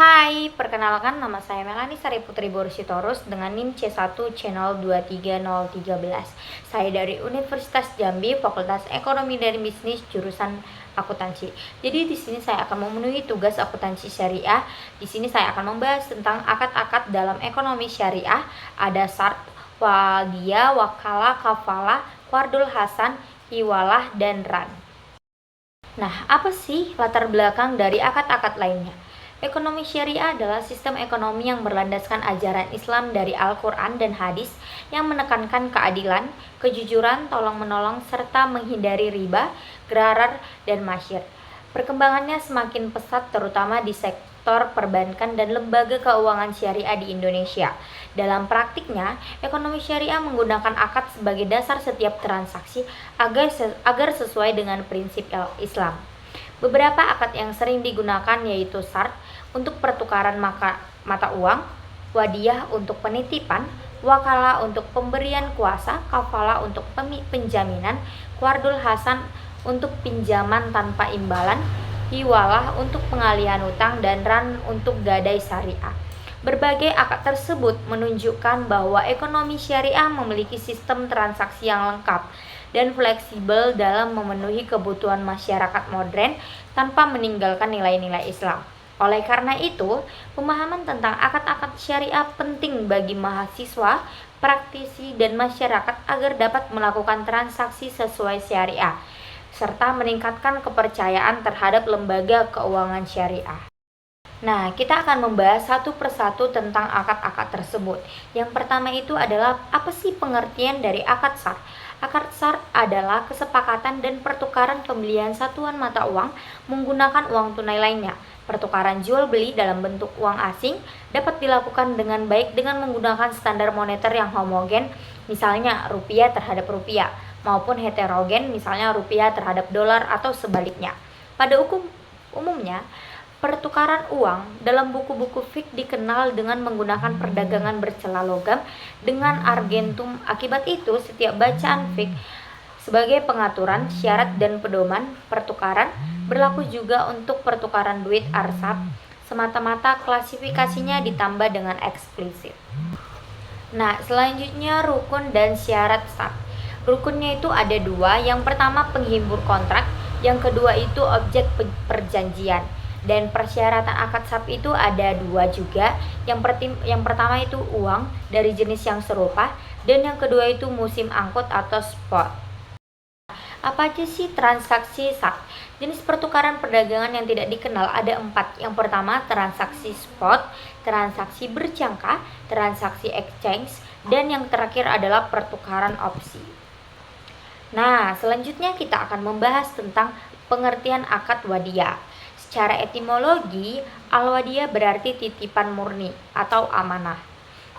Hai, perkenalkan nama saya Melani Sari Putri Borsitorus dengan NIM C1 Channel 23013. Saya dari Universitas Jambi, Fakultas Ekonomi dan Bisnis, jurusan akuntansi. Jadi di sini saya akan memenuhi tugas akuntansi syariah. Di sini saya akan membahas tentang akad-akad dalam ekonomi syariah. Ada syart, wadiyah, wakalah, kafalah, qardul hasan, hiwalah, dan ran. Nah, apa sih latar belakang dari akad-akad lainnya? Ekonomi syariah adalah sistem ekonomi yang berlandaskan ajaran Islam dari Al-Quran dan hadis yang menekankan keadilan, kejujuran, tolong-menolong, serta menghindari riba, gharar, dan masyir. Perkembangannya semakin pesat terutama di sektor perbankan dan lembaga keuangan syariah di Indonesia. Dalam praktiknya, ekonomi syariah menggunakan akad sebagai dasar setiap transaksi agar sesuai dengan prinsip Islam. Beberapa akad yang sering digunakan yaitu syart untuk pertukaran mata uang, wadiyah untuk penitipan, wakalah untuk pemberian kuasa, kafalah untuk penjaminan, qardul hasan untuk pinjaman tanpa imbalan, hiwalah untuk pengalihan utang, dan ran untuk gadai syariah. Berbagai akad tersebut menunjukkan bahwa ekonomi syariah memiliki sistem transaksi yang lengkap dan fleksibel dalam memenuhi kebutuhan masyarakat modern tanpa meninggalkan nilai-nilai Islam. Oleh karena itu, pemahaman tentang akad-akad syariah penting bagi mahasiswa, praktisi, dan masyarakat agar dapat melakukan transaksi sesuai syariah, serta meningkatkan kepercayaan terhadap lembaga keuangan syariah. Nah, kita akan membahas satu persatu tentang akad-akad tersebut. Yang pertama itu adalah apa sih pengertian dari akad syart? Akad syart adalah kesepakatan dan pertukaran pembelian satuan mata uang menggunakan uang tunai lainnya. Pertukaran jual beli dalam bentuk uang asing dapat dilakukan dengan baik dengan menggunakan standar moneter yang homogen, misalnya rupiah terhadap rupiah, maupun heterogen, misalnya rupiah terhadap dolar atau sebaliknya. Pada umumnya, pertukaran uang dalam buku-buku fik dikenal dengan menggunakan perdagangan bercela logam dengan argentum. Akibat itu, setiap bacaan fik sebagai pengaturan, syarat, dan pedoman pertukaran berlaku juga untuk pertukaran duit arsab. Semata-mata klasifikasinya ditambah dengan eksplisit. Nah, selanjutnya rukun dan syarat syart. Rukunnya itu ada dua. Yang pertama penghibur kontrak, yang kedua itu objek perjanjian. Dan persyaratan akad syart itu ada dua juga. Yang pertama itu uang dari jenis yang serupa, dan yang kedua itu musim angkut atau spot. Apa aja sih transaksi syart? Jenis pertukaran perdagangan yang tidak dikenal ada 4. Yang pertama transaksi spot, transaksi berjangka, transaksi exchange, dan yang terakhir adalah pertukaran opsi. Nah, selanjutnya kita akan membahas tentang pengertian akad wadiyah. Secara etimologi, al-wadiyah berarti titipan murni atau amanah.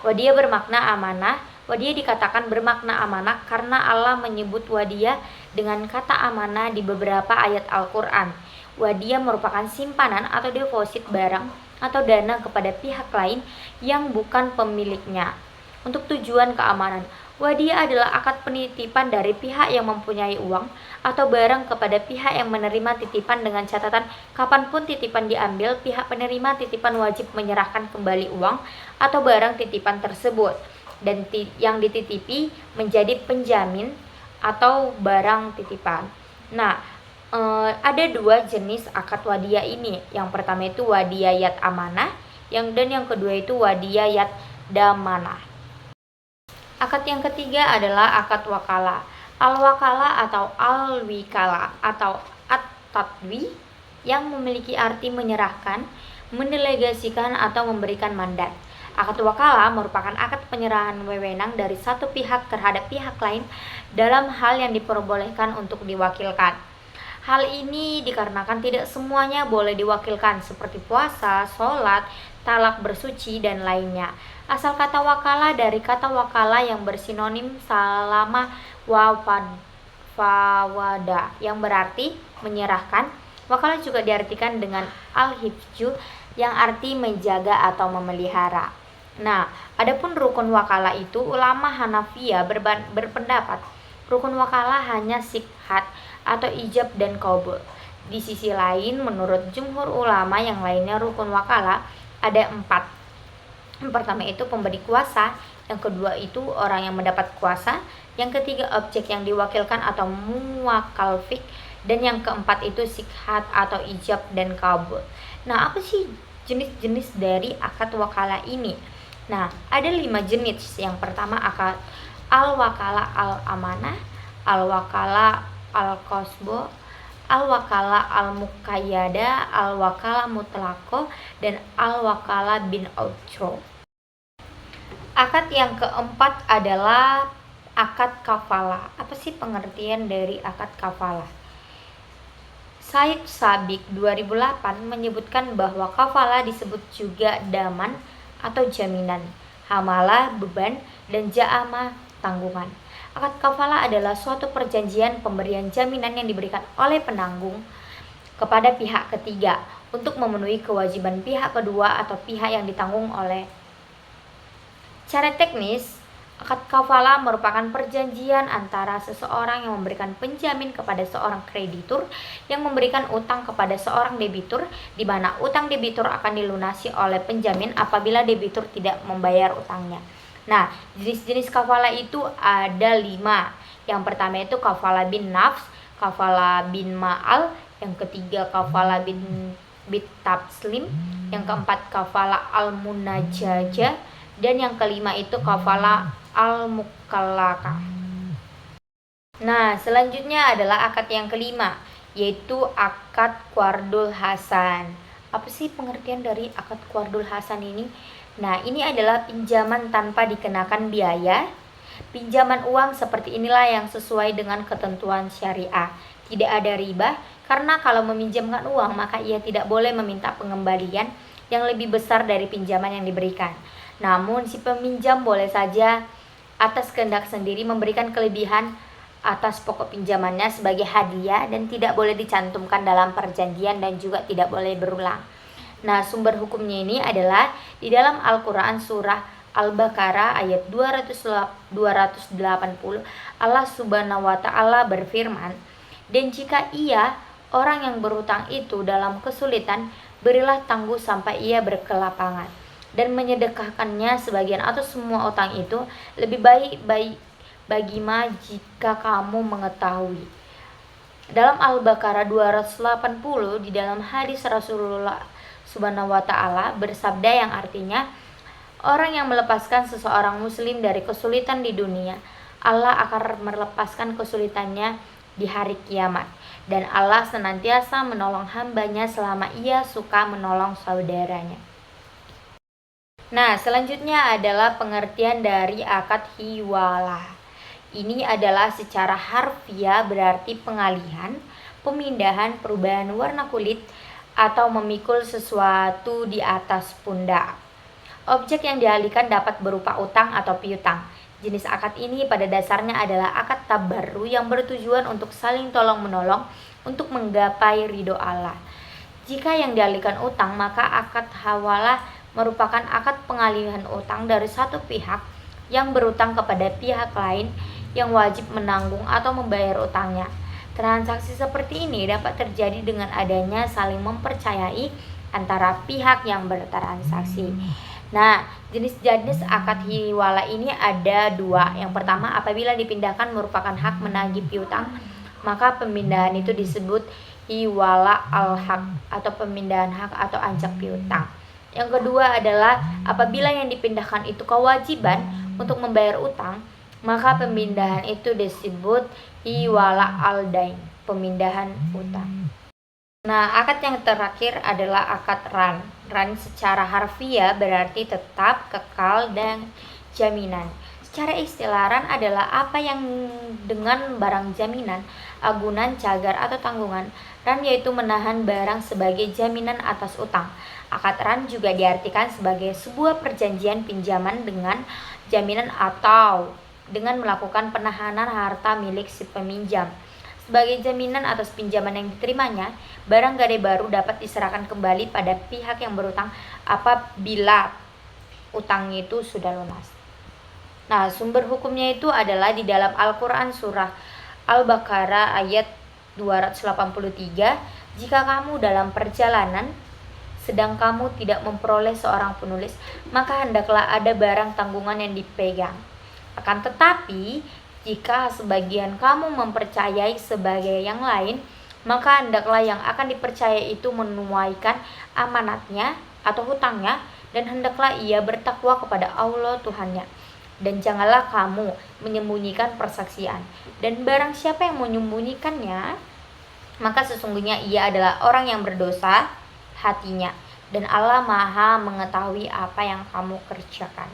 Wadiyah bermakna amanah. Wadiyah dikatakan bermakna amanah karena Allah menyebut wadiyah dengan kata amanah di beberapa ayat Al-Quran. Wadiyah merupakan simpanan atau deposit barang atau dana kepada pihak lain yang bukan pemiliknya untuk tujuan keamanan. Wadiyah adalah akad penitipan dari pihak yang mempunyai uang atau barang kepada pihak yang menerima titipan dengan catatan kapanpun titipan diambil, pihak penerima titipan wajib menyerahkan kembali uang atau barang titipan tersebut dan yang dititipi menjadi penjamin atau barang titipan. Nah, ada dua jenis akad wadiyah ini. Yang pertama itu wadiyah yat amanah, dan yang kedua itu wadiyah yat damanah. Akad yang ketiga adalah akad wakalah. Al-wakalah atau al-wikalah atau at-tadwi yang memiliki arti menyerahkan, mendelegasikan atau memberikan mandat. Akad wakalah merupakan akad penyerahan wewenang dari satu pihak terhadap pihak lain dalam hal yang diperbolehkan untuk diwakilkan. Hal ini dikarenakan tidak semuanya boleh diwakilkan seperti puasa, sholat, talak bersuci, dan lainnya. Asal kata wakalah dari kata wakalah yang bersinonim salama wa fawada yang berarti menyerahkan. Wakalah juga diartikan dengan al-hifju yang arti menjaga atau memelihara. Nah, adapun rukun wakalah itu ulama Hanafiyah berpendapat rukun wakalah hanya sikhat atau ijab dan qabul. Di sisi lain, menurut jumhur ulama yang lainnya rukun wakalah ada 4. Yang pertama itu pemberi kuasa, yang kedua itu orang yang mendapat kuasa, yang ketiga objek yang diwakilkan atau muwakal fik, dan yang keempat itu sikhat atau ijab dan kabul. Nah, apa sih jenis-jenis dari akad wakalah ini? Nah, ada 5 jenis. Yang pertama akad al-wakalah al-amanah, al-wakalah al-qasbo, al-wakalah al-muqayyada, al-wakalah mutlaqo, dan al-wakalah bin ujro. Akad yang keempat adalah akad kafalah. Apa sih pengertian dari akad kafalah? Said Sabiq 2008 menyebutkan bahwa kafalah disebut juga daman atau jaminan, hamalah beban, dan ja'amah tanggungan. Akad kafalah adalah suatu perjanjian pemberian jaminan yang diberikan oleh penanggung kepada pihak ketiga untuk memenuhi kewajiban pihak kedua atau pihak yang ditanggung oleh. Cara teknis, akad kafalah merupakan perjanjian antara seseorang yang memberikan penjamin kepada seorang kreditur yang memberikan utang kepada seorang debitur, di mana utang debitur akan dilunasi oleh penjamin apabila debitur tidak membayar utangnya. Nah, jenis-jenis kafalah itu ada 5. Yang pertama itu kafalah bin nafs, kafalah bin ma'al, yang ketiga kafalah bin bitabslim, yang keempat kafalah al-munajjajah, dan yang kelima itu kafalah al-mukallaka. Nah, selanjutnya adalah akad yang kelima, yaitu akad qardul hasan. Apa sih pengertian dari akad qardul hasan ini? Nah, ini adalah pinjaman tanpa dikenakan biaya. Pinjaman uang seperti inilah yang sesuai dengan ketentuan syariah. Tidak ada riba, karena kalau meminjamkan uang maka ia tidak boleh meminta pengembalian yang lebih besar dari pinjaman yang diberikan. Namun si peminjam boleh saja atas kehendak sendiri memberikan kelebihan atas pokok pinjamannya sebagai hadiah dan tidak boleh dicantumkan dalam perjanjian dan juga tidak boleh berulang. Nah, sumber hukumnya ini adalah di dalam Al-Quran surah Al-Baqarah ayat 280. Allah Subhanahu wa Ta'ala berfirman, "Dan jika ia, orang yang berhutang itu, dalam kesulitan, berilah tangguh sampai ia berkelapangan, dan menyedekahkannya sebagian atau semua utang itu, lebih baik bagimu jika kamu mengetahui." Dalam Al-Baqarah 280, di dalam hadis Rasulullah Subhanahu wa Ta'ala bersabda yang artinya, orang yang melepaskan seseorang muslim dari kesulitan di dunia, Allah akan melepaskan kesulitannya di hari kiamat, dan Allah senantiasa menolong hambanya selama ia suka menolong saudaranya. Nah, selanjutnya adalah pengertian dari akad hiwalah. Ini adalah secara harfiah berarti pengalihan, pemindahan, perubahan warna kulit, atau memikul sesuatu di atas pundak. Objek yang dialihkan dapat berupa utang atau piutang. Jenis akad ini pada dasarnya adalah akad tabarru yang bertujuan untuk saling tolong-menolong untuk menggapai ridho Allah. Jika yang dialihkan utang, maka akad hawalah merupakan akad pengalihan utang dari satu pihak yang berutang kepada pihak lain yang wajib menanggung atau membayar utangnya. Transaksi seperti ini dapat terjadi dengan adanya saling mempercayai antara pihak yang bertransaksi. Nah, jenis-jenis akad hiwala ini ada 2. Yang pertama, apabila dipindahkan merupakan hak menagih piutang, maka pemindahan itu disebut hiwala al-haq atau pemindahan hak atau ajak piutang. Yang kedua adalah apabila yang dipindahkan itu kewajiban untuk membayar utang, maka pemindahan itu disebut hiwala al-dain, pemindahan utang. Nah, akad yang terakhir adalah akad ran. Ran secara harfiah berarti tetap, kekal, dan jaminan. Secara istilah, ran adalah apa yang dengan barang jaminan, agunan, cagar, atau tanggungan. Ran yaitu menahan barang sebagai jaminan atas utang. Akad ran juga diartikan sebagai sebuah perjanjian pinjaman dengan jaminan atau dengan melakukan penahanan harta milik si peminjam. Sebagai jaminan atas pinjaman yang diterimanya, barang gadai baru dapat diserahkan kembali pada pihak yang berutang apabila utang itu sudah lunas. Nah, sumber hukumnya itu adalah di dalam Al-Quran surah Al-Baqarah ayat 283. Jika kamu dalam perjalanan sedang kamu tidak memperoleh seorang penulis, maka hendaklah ada barang tanggungan yang dipegang. Akan tetapi, jika sebagian kamu mempercayai sebagai yang lain, maka hendaklah yang akan dipercaya itu menunaikan amanatnya atau hutangnya, dan hendaklah ia bertakwa kepada Allah Tuhannya. Dan janganlah kamu menyembunyikan persaksian. Dan barang siapa yang menyembunyikannya, maka sesungguhnya ia adalah orang yang berdosa hatinya. Dan Allah Maha mengetahui apa yang kamu kerjakan.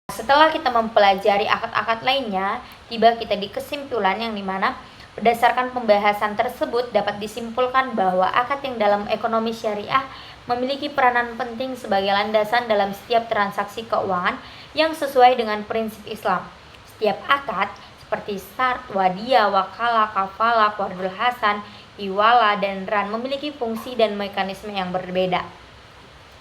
Setelah kita mempelajari akad-akad lainnya, tiba kita di kesimpulan yang dimana berdasarkan pembahasan tersebut dapat disimpulkan bahwa akad yang dalam ekonomi syariah memiliki peranan penting sebagai landasan dalam setiap transaksi keuangan yang sesuai dengan prinsip Islam. Setiap akad seperti syart, wadiah, wakalah, kafalah, qardul hasan, iwala, dan ran memiliki fungsi dan mekanisme yang berbeda.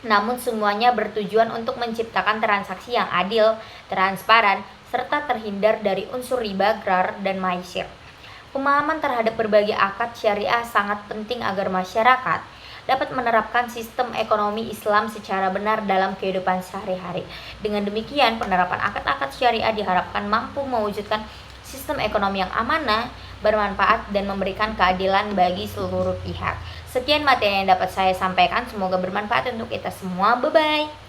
Namun semuanya bertujuan untuk menciptakan transaksi yang adil, transparan, serta terhindar dari unsur riba, gharar, dan maisir. Pemahaman terhadap berbagai akad syariah sangat penting agar masyarakat dapat menerapkan sistem ekonomi Islam secara benar dalam kehidupan sehari-hari. Dengan demikian, penerapan akad-akad syariah diharapkan mampu mewujudkan sistem ekonomi yang amanah, bermanfaat, dan memberikan keadilan bagi seluruh pihak. Sekian materi yang dapat saya sampaikan, semoga bermanfaat untuk kita semua. Bye-bye.